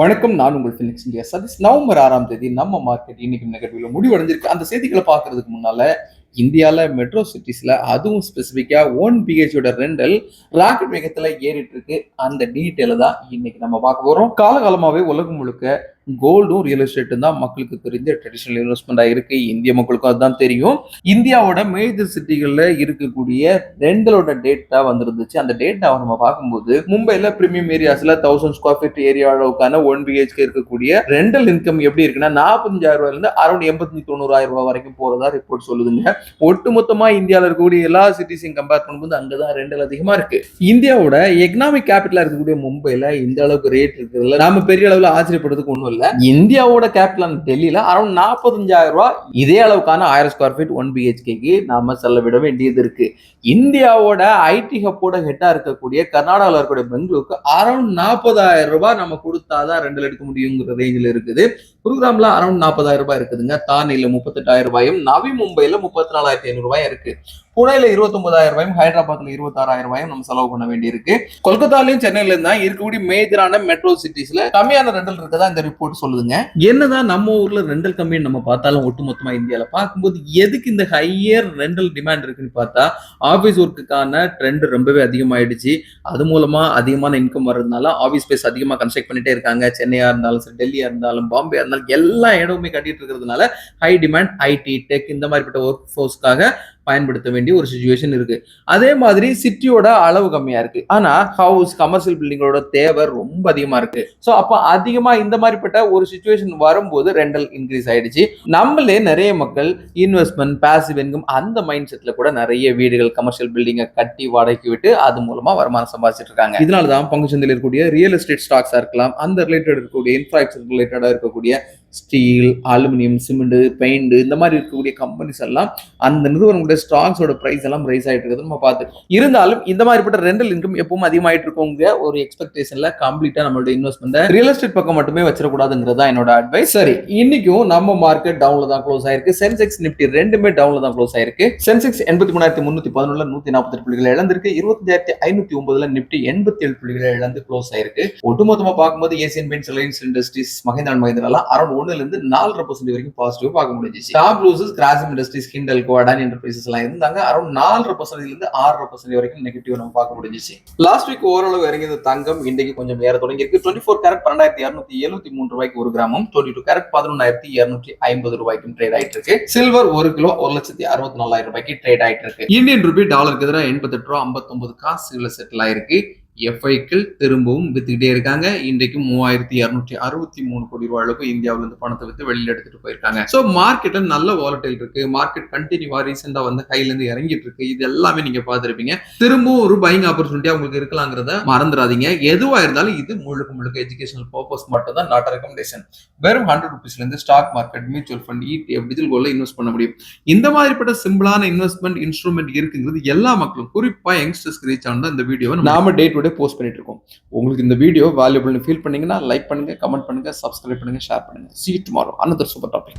வணக்கம். நான் உங்கள் ஃபினிக்ஸ் இந்தியா சதீஷ். நவம்பர் 6ஆம் தேதி நம்ம மார்க்கெட் இன்னைக்கு நிகழ்வில் முடிவடைஞ்சிருக்கு. அந்த செய்திகளை பார்க்கறதுக்கு முன்னால இந்தியாவில் மெட்ரோ சிட்டிஸ்ல அதுவும் ஸ்பெசிஃபிக்கா 1 BHK ரெண்டல் ராக்கெட் வேகத்துல ஏறிட்டு இருக்கு. அந்த டீட்டெயில தான் இன்னைக்கு நம்ம பார்க்க போறோம். காலகாலமாவே உலகம் முழுக்க கோல்டும் ரியல் எஸ்டேட்டும் தான் மக்களுக்கு தெரிஞ்ச ட்ரெடிஷனல் இன்வெஸ்ட்மெண்டா இருக்கு. இந்திய மக்களுக்கும் அதுதான் தெரியும். இந்தியாவோட மேஜர் சிட்டிகள்ல இருக்கக்கூடிய ரெண்டலோட டேட்டா வந்துருந்துச்சு. அந்த டேட்டாவை நம்ம பார்க்கும்போது மும்பைல பிரீமியம் ஏரியாஸ்ல 1000 ஸ்கொயர் ஃபீட் ஏரியா அளவுக்கான 1 BHK இருக்கக்கூடிய ரெண்டல் இன்கம் எப்படி இருக்குன்னா 45,000 ரூபாயில இருந்து அரௌண்ட் 85,000-90,000 ரூபாய் வரைக்கும் போறதா ரிப்போர்ட் சொல்லுதுங்க. ஒட்டுமொத்தமா இந்தியாவில் இருக்கக்கூடிய எல்லா சிட்டிஸையும் கம்பேர் பண்ணும்போது அங்கதான் ரெண்டல் அதிகமா இருக்கு. இந்தியாவோட எக்கனாமிக் கேபிட்டலா இருக்கக்கூடிய மும்பைல இந்த அளவுக்கு ரேட் இருக்கிறதுல நாம பெரிய அளவுல ஆச்சரியப்படுறதுக்கு ஒண்ணும் இல்ல. இந்தியாவோட கேபிட்டல் டெல்லியில அரௌண்ட் 45,000 ரூபாய் இதே அளவுக்கான 1000 ஸ்கொயர் ஃபீட் 1 BHK நாம செலவிட வேண்டியது இருக்கு. இந்தியாவோட ஐடி ஹப்போட ஹெட்டா இருக்கக்கூடிய கர்நாடகாவில் இருக்கக்கூடிய பெங்களூருக்கு அரௌண்ட் 40,000 ரூபாய் நம்ம கொடுத்தாதான் ரெண்டல் எடுக்க முடியுங்கிற ரேஞ்சில் இருக்குது. குருகிராம்ல அரௌண்ட் 40,000 ரூபாய் இருக்குதுங்க. தானேல 38,000 ரூபாயும், நவி மும்பைல 34,500 ரூபாய் இருக்கு. புனேல 29,000 ரூபாயும், ஹைதராபாத்ல 26,000 ரூபாயும் நம்ம செலவு பண்ண வேண்டி இருக்கு. கொல்கத்தாலையும் சென்னையில தான் இருக்கக்கூடிய மேஜரான மெட்ரோ சிட்டிஸ்ல கம்மியான ரெண்டல் இருக்கதா இந்த ரிப்போர்ட் சொல்லுதுங்க. என்னதான் நம்ம ஊர்ல ரெண்டல் கம்மின்னு நம்ம பார்த்தாலும் ஒட்டுமொத்தமா இந்தியால பார்க்கும்போது எதுக்கு இந்த ஹையர் ரெண்டல் டிமாண்ட் இருக்குன்னு பார்த்தா ஆபீஸ் ஒர்க்குக்கான ட்ரெண்ட் ரொம்பவே அதிகமாயிடுச்சு. அது மூலமா அதிகமான இன்கம் வர்றதுனால ஆபீஸ் ஸ்பேஸ் அதிகமா கன்ஸ்ட்ரக்ட் பண்ணிட்டே இருக்காங்க. சென்னையா இருந்தாலும் சரி, டெல்லியா இருந்தாலும், பாம்பே இருந்தாலும் எல்லா இடமுமே கட்டிட்டு இருக்கிறதுனால ஹை டிமாண்ட் ஐடி டெக் இந்த மாதிரிப்பட்ட ஒர்க் ஃபோர்ஸ்க்காக பயன்படுத்த வேண்டிய ஒரு சிச்சுவேஷன் இருக்கு. அதே மாதிரி சிட்டியோட அளவு கம்மியா இருக்கு. ஆனா ஹவுஸ் கமர்ஷியல் பில்டிங்கோட தேவை ரொம்ப அதிகமா இருக்கு. சோ அப்ப அதிகமா இந்த மாதிரிப்பட்ட ஒரு சிச்சுவேஷன் வரும்போது ரெண்டல் இன்க்ரீஸ் ஆயிடுச்சு. நம்மளே நிறைய மக்கள் இன்வெஸ்ட்மெண்ட், பாசிவ் இன்கம் அந்த மைண்ட் செட்ல கூட நிறைய வீடுகள், கமர்ஷியல் பில்டிங்கை கட்டி வாடகைக்கு விட்டு அது மூலமா வருமானம் சம்பாதிச்சிட்டு இருக்காங்க. இதனாலதான் பங்கு சந்தையில் இருக்கக்கூடிய ரியல் எஸ்டேட் ஸ்டாக்ஸா இருக்கலாம், அந்த ரிலேட்டட் இருக்கக்கூடிய இன்ஃப்ராஸ்ட்ரக்சர் ரிலேட்டடா இருக்கக்கூடிய ஸ்டீல், அலுமினியம், சிமெண்ட், பெயிண்ட் இந்த மாதிரி இருக்கக்கூடிய கம்பெனிஸ் எல்லாம் அந்த நிறுவனங்களுடைய ஸ்டாக்ஸோட பிரைஸ் எல்லாம் ரைஸ் ஆயிட்டு இருக்கிறது நம்ம பார்த்து. இருந்தாலும் இந்த மாதிரிப்பட்ட ரெண்டல் இன்கம் எப்பவும் அதிகமாயிட்டு இருக்கோங்க ஒரு எக்ஸ்பெக்டேஷன்ல கம்ப்ளீட்டா நம்மளோட இன்வெஸ்ட்மெண்ட் ரியல் எஸ்டேட் பக்கம் மட்டுமே வச்சிடக்கூடாதுங்கிறதா என்னோட அட்வைஸ். சரி, இன்னைக்கும் நம்ம மார்க்கெட் டவுன்ல தான் க்ளோஸ் ஆயிருக்கு. சென்செக்ஸ் நிப்டி ரெண்டுமே டவுன்ல தான் க்ளோஸ் ஆயிருக்கு. சென்செக்ஸ் 83,311 148 புள்ளிகளை இழந்திருக்கு. 25,509 நிப்டி 87 புள்ளிகளை இழந்து க்ளோஸ் ஆயிருக்கு. ஒட்டுமொத்தமா பார்க்கும்போது Asian paints, Reliance industries, Mahindra and Mahindra எல்லாம் அரௌண்ட் 1ல இருந்து 4% வரைக்கும் பாசிட்டிவ் பார்க்க முடிஞ்சிச்சு. Top losers Grasim industries, Hindalco, Adani enterprises எல்லாம் இருந்தாங்க. அரௌண்ட் 4% இருந்து 6% வரைக்கும் நெகட்டிவ் நம்ம பார்க்க முடிஞ்சிச்சு. லாஸ்ட் வீக் ஓரளவு இறங்கியது தங்கம் இன்னைக்கு கொஞ்சம் ஏற தொடங்கி இருக்கு. 24 கேரட் 12,273 ரூபாய்க்கு ஒரு கிராமும், 22 கேரட் 11,250 ரூபாய்க்கும் ட்ரேட் ஆயிட்டு இருக்கு. சில்வர் 1 கிலோ 1,64,000 ரூபாய்க்கு ட்ரேட் ஆயிட்டு இருக்கு. இந்தியன் ரூபி டாலருக்கு எதிராக 88 ரூபா 59 காசுல செட்டில் ஆயிருக்கு. எஃப்ஐக்கள் திரும்பவும் வித்துக்கிட்டே இருக்காங்க. இன்றைக்கு 3,263 கோடி ரூபாய் அளவுக்கு இந்தியாவில இருந்து பணத்தை வித்து வெளியில எடுத்துட்டு போயிருக்காங்க. சோ மார்க்கெட்ல நல்ல வாலடைல் இருக்கு. மார்க்கெட் கண்டினியூவா ரீசெண்டா வந்து ஹைல இருந்து இறங்கிட்டு இருக்கு. இது எல்லாமே நீங்க பார்த்திருப்பீங்க. திரும்பவும் ஒரு பையிங் ஆப்பர்ச்சுனிட்டியா உங்களுக்கு இருக்கலாங்கிறத மறந்துடாதீங்க. எதுவா இருந்தாலும் இது முழுக்க எஜுகேஷனல் பர்பஸ் மட்டும் தான், நாட் ரெக்கமெண்டேஷன். வெறும் 100 ரூபீஸ்ல இருந்து stock market, mutual fund, ETF, digital கோல்ட்ல இன்வெஸ்ட் பண்ண முடியும். இந்த மாதிரிப்பட்ட சிம்பிளான இன்வெஸ்ட்மெண்ட் இன்ஸ்ட்ருமெண்ட் இருக்குங்கிறது எல்லா மக்களும், குறிப்பா யங்ஸ்டர்ஸ்க்கு ரீச் ஆன இந்த வீடியோவை நாம டே டு டே போஸ்ட் பண்ணிட்டு இருக்கோம். உங்களுக்கு இந்த வீடியோ வேல்யூபிள்னு ஃபீல் பண்ணீங்கன்னா லைக் பண்ணுங்க, கமெண்ட் பண்ணுங்க, சப்ஸ்கிரைப் பண்ணுங்க, ஷேர் பண்ணுங்க. See you tomorrow. Another super topic.